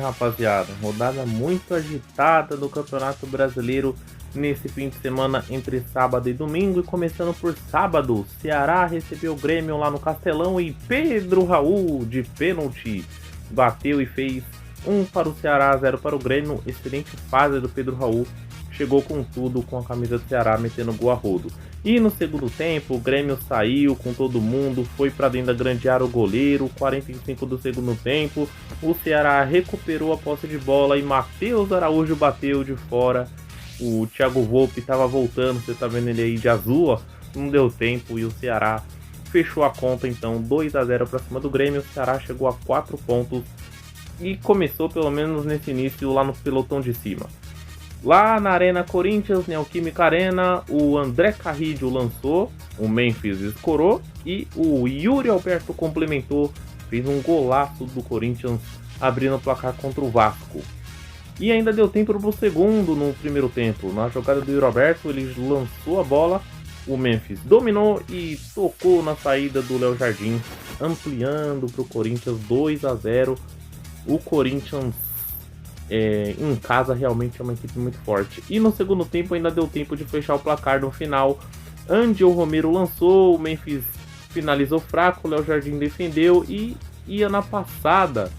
Rapaziada, rodada muito agitada do Campeonato Brasileiro nesse fim de semana entre sábado e domingo. E começando por sábado, Ceará recebeu o Grêmio lá no Castelão e Pedro Raul, de pênalti, bateu e fez 1 para o Ceará, 0 para o Grêmio. Excelente fase do Pedro Raul, chegou com tudo com a camisa do Ceará, metendo gol a rodo. E no segundo tempo, o Grêmio saiu com todo mundo, foi para dentro da grande área o goleiro, 45 do segundo tempo, o Ceará recuperou a posse de bola e Matheus Araújo bateu de fora. O Thiago Volpe estava voltando, você tá vendo ele aí de azul, ó, não deu tempo e o Ceará fechou a conta, então 2-0 para cima do Grêmio. O Ceará chegou a 4 pontos e começou pelo menos nesse início lá no pelotão de cima. Lá na Arena Corinthians, Neoquímica Arena, o André Carrillo lançou, o Memphis escorou e o Yuri Alberto complementou, fez um golaço do Corinthians abrindo o placar contra o Vasco. E ainda deu tempo para o segundo no primeiro tempo. Na jogada do Yuri Alberto, ele lançou a bola, o Memphis dominou e tocou na saída do Léo Jardim, ampliando para o Corinthians 2-0. O Corinthians em casa realmente é uma equipe muito forte. E no segundo tempo ainda deu tempo de fechar o placar no final. Angel Romero lançou, o Memphis finalizou fraco, o Léo Jardim defendeu e ia na passada.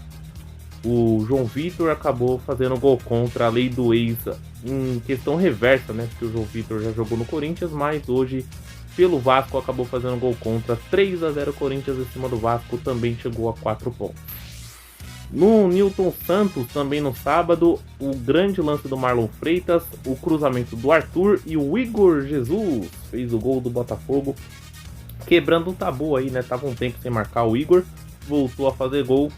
O João Vitor acabou fazendo gol contra a lei do ex em questão reversa, né? Porque o João Vitor já jogou no Corinthians, mas hoje pelo Vasco acabou fazendo gol contra. 3-0 Corinthians em cima do Vasco, também chegou a 4 pontos. No Newton Santos, também no sábado, o grande lance do Marlon Freitas, o cruzamento do Arthur e o Igor Jesus fez o gol do Botafogo, quebrando o tabu aí, né? Tava um tempo sem marcar o Igor, voltou a fazer gol,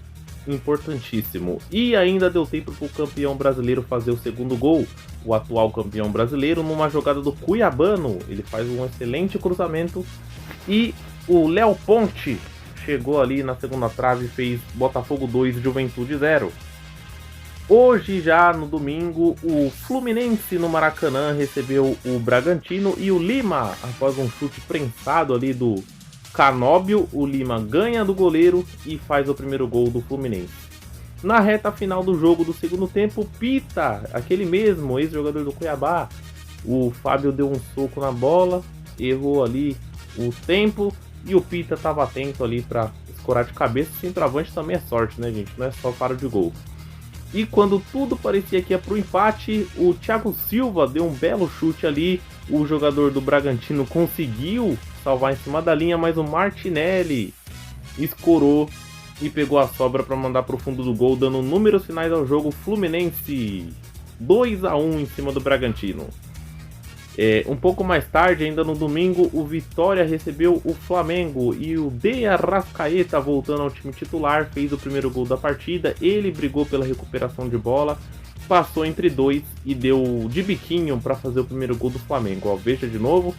importantíssimo. E ainda deu tempo para o campeão brasileiro fazer o segundo gol, o atual campeão brasileiro, numa jogada do Cuiabano. Ele faz um excelente cruzamento e o Léo Ponte chegou ali na segunda trave e fez Botafogo 2, Juventude 0. Hoje, já no domingo, o Fluminense no Maracanã recebeu o Bragantino e o Lima, após um chute prensado ali do Canóbio, o Lima ganha do goleiro e faz o primeiro gol do Fluminense. Na reta final do jogo do segundo tempo, Pita, aquele mesmo ex-jogador do Cuiabá, o Fábio deu um soco na bola, errou ali o tempo e o Pita estava atento ali para escorar de cabeça. Centroavante também é sorte, né, gente? Não é só faro de gol. E quando tudo parecia que ia pro empate, o Thiago Silva deu um belo chute ali. O jogador do Bragantino conseguiu salvar em cima da linha, mas o Martinelli escorou e pegou a sobra para mandar pro fundo do gol, dando números finais ao jogo. Fluminense 2-1 em cima do Bragantino. Um pouco mais tarde, ainda no domingo, o Vitória recebeu o Flamengo e o De Arrascaeta, voltando ao time titular, fez o primeiro gol da partida. Ele brigou pela recuperação de bola, passou entre dois e deu de biquinho para fazer o primeiro gol do Flamengo. Ó, veja de novo,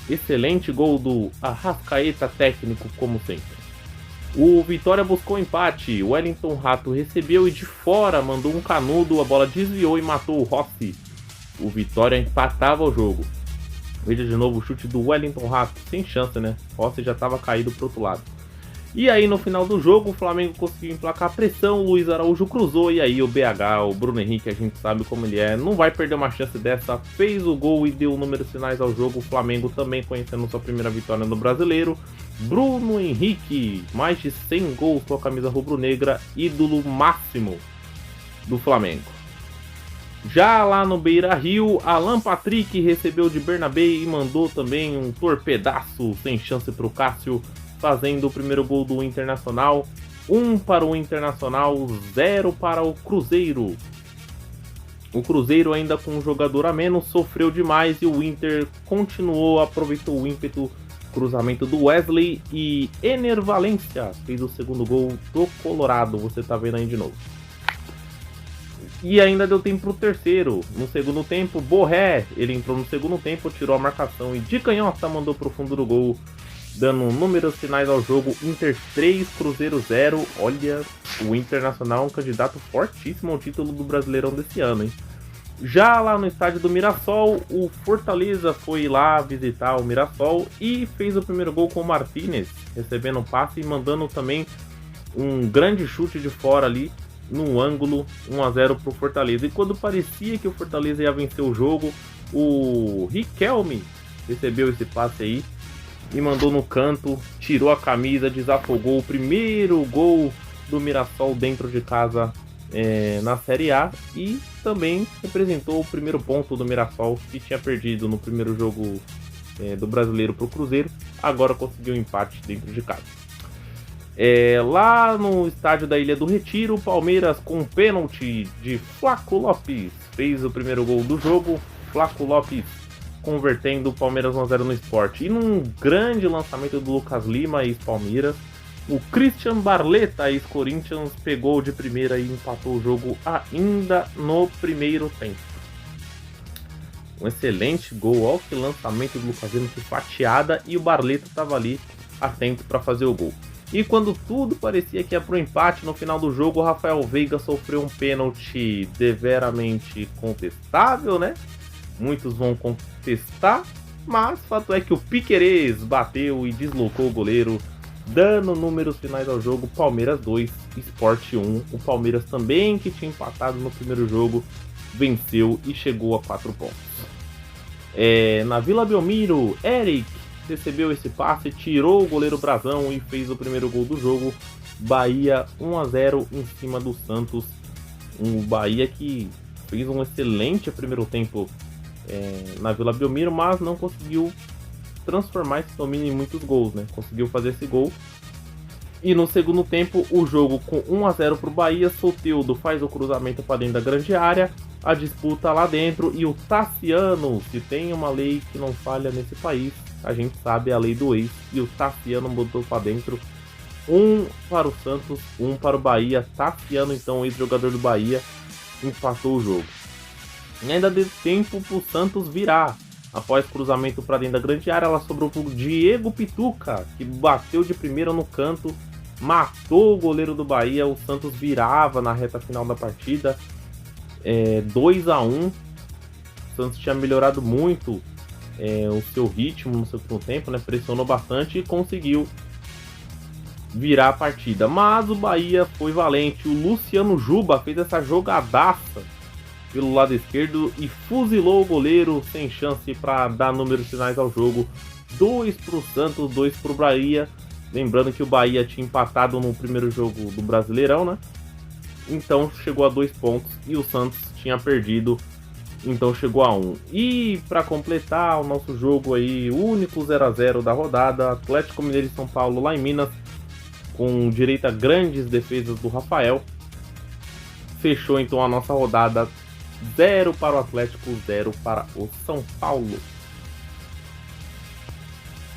excelente gol do Arrascaeta, técnico como sempre. O Vitória buscou empate, o Wellington Rato recebeu e de fora mandou um canudo, a bola desviou e matou o Rossi. O Vitória empatava o jogo. Veja de novo o chute do Wellington Rato, sem chance, né? Rossi já estava caído pro outro lado. E aí no final do jogo o Flamengo conseguiu emplacar a pressão, o Luiz Araújo cruzou e aí o BH, o Bruno Henrique, a gente sabe como ele é, não vai perder uma chance dessa, fez o gol e deu números finais ao jogo. O Flamengo também conhecendo sua primeira vitória no Brasileiro. Bruno Henrique, mais de 100 gols com a camisa rubro-negra, ídolo máximo do Flamengo. Já lá no Beira-Rio, Alan Patrick recebeu de Bernabé e mandou também um torpedaço sem chance para o Cássio, fazendo o primeiro gol do Internacional. 1 para o Internacional, 0 para o Cruzeiro. O Cruzeiro, ainda com um jogador a menos, sofreu demais e o Inter continuou, aproveitou o ímpeto, cruzamento do Wesley e Ener Valencia fez o segundo gol do Colorado, você tá vendo aí de novo. E ainda deu tempo pro terceiro. No segundo tempo, Borré, ele entrou no segundo tempo, tirou a marcação e de canhota mandou pro fundo do gol, dando números finais ao jogo. Inter 3, Cruzeiro 0. Olha, o Internacional é um candidato fortíssimo ao título do Brasileirão desse ano, hein? Já lá no estádio do Mirassol, o Fortaleza foi lá visitar o Mirassol e fez o primeiro gol com o Martínez, recebendo um passe e mandando também um grande chute de fora ali. no ângulo, 1-0 para o Fortaleza. E quando parecia que o Fortaleza ia vencer o jogo, o Riquelme recebeu esse passe aí e mandou no canto, tirou a camisa, desafogou o primeiro gol do Mirassol dentro de casa na Série A e também representou o primeiro ponto do Mirassol, que tinha perdido no primeiro jogo do Brasileiro para o Cruzeiro, agora conseguiu um empate dentro de casa. Lá no estádio da Ilha do Retiro, o Palmeiras com um pênalti de Flaco Lopes fez o primeiro gol do jogo. Flaco Lopes convertendo o Palmeiras 1-0 no Sport. E num grande lançamento do Lucas Lima, ex-Palmeiras, o Christian Barletta, ex-Corinthians, pegou de primeira e empatou o jogo ainda no primeiro tempo. Um excelente gol, olha que lançamento do Lucas Lima, que fatiada, e o Barletta estava ali atento para fazer o gol. E quando tudo parecia que ia pro empate, no final do jogo, o Rafael Veiga sofreu um pênalti deveramente contestável, né? Muitos vão contestar, mas fato é que o Piquerez bateu e deslocou o goleiro, dando números finais ao jogo. Palmeiras 2, Sport 1. O Palmeiras também, que tinha empatado no primeiro jogo, venceu e chegou a 4 pontos. Na Vila Belmiro, Eric recebeu esse passe, tirou o goleiro Brazão e fez o primeiro gol do jogo. Bahia 1-0 em cima do Santos. Um Bahia que fez um excelente primeiro tempo na Vila Belmiro, mas não conseguiu transformar esse domínio em muitos gols, né? Conseguiu fazer esse gol. E no segundo tempo, o jogo com 1-0 para o Bahia, Soteldo faz o cruzamento para dentro da grande área, a disputa lá dentro, e o Tassiano, se tem uma lei que não falha nesse país, a gente sabe, é a lei do ex, e o Tassiano botou para dentro, 1 para o Santos, 1 para o Bahia. Tassiano, então, ex-jogador do Bahia, empatou o jogo. E ainda deu tempo para o Santos virar. Após cruzamento para dentro da grande área, ela sobrou para o Diego Pituca, que bateu de primeira no canto, matou o goleiro do Bahia. O Santos virava na reta final da partida, 2-1. O Santos tinha melhorado muito o seu ritmo no segundo tempo, né? Pressionou bastante e conseguiu virar a partida. Mas o Bahia foi valente. O Luciano Juba fez essa jogadaça pelo lado esquerdo e fuzilou o goleiro, sem chance para dar números finais ao jogo. 2 para o Santos, 2 para o Bahia. Lembrando que o Bahia tinha empatado no primeiro jogo do Brasileirão, né? Então chegou a 2 pontos e o Santos tinha perdido, então chegou a 1. E para completar o nosso jogo aí, o único 0-0 da rodada, Atlético Mineiro e São Paulo lá em Minas, com direito a grandes defesas do Rafael. Fechou então a nossa rodada, 0 para o Atlético, 0 para o São Paulo.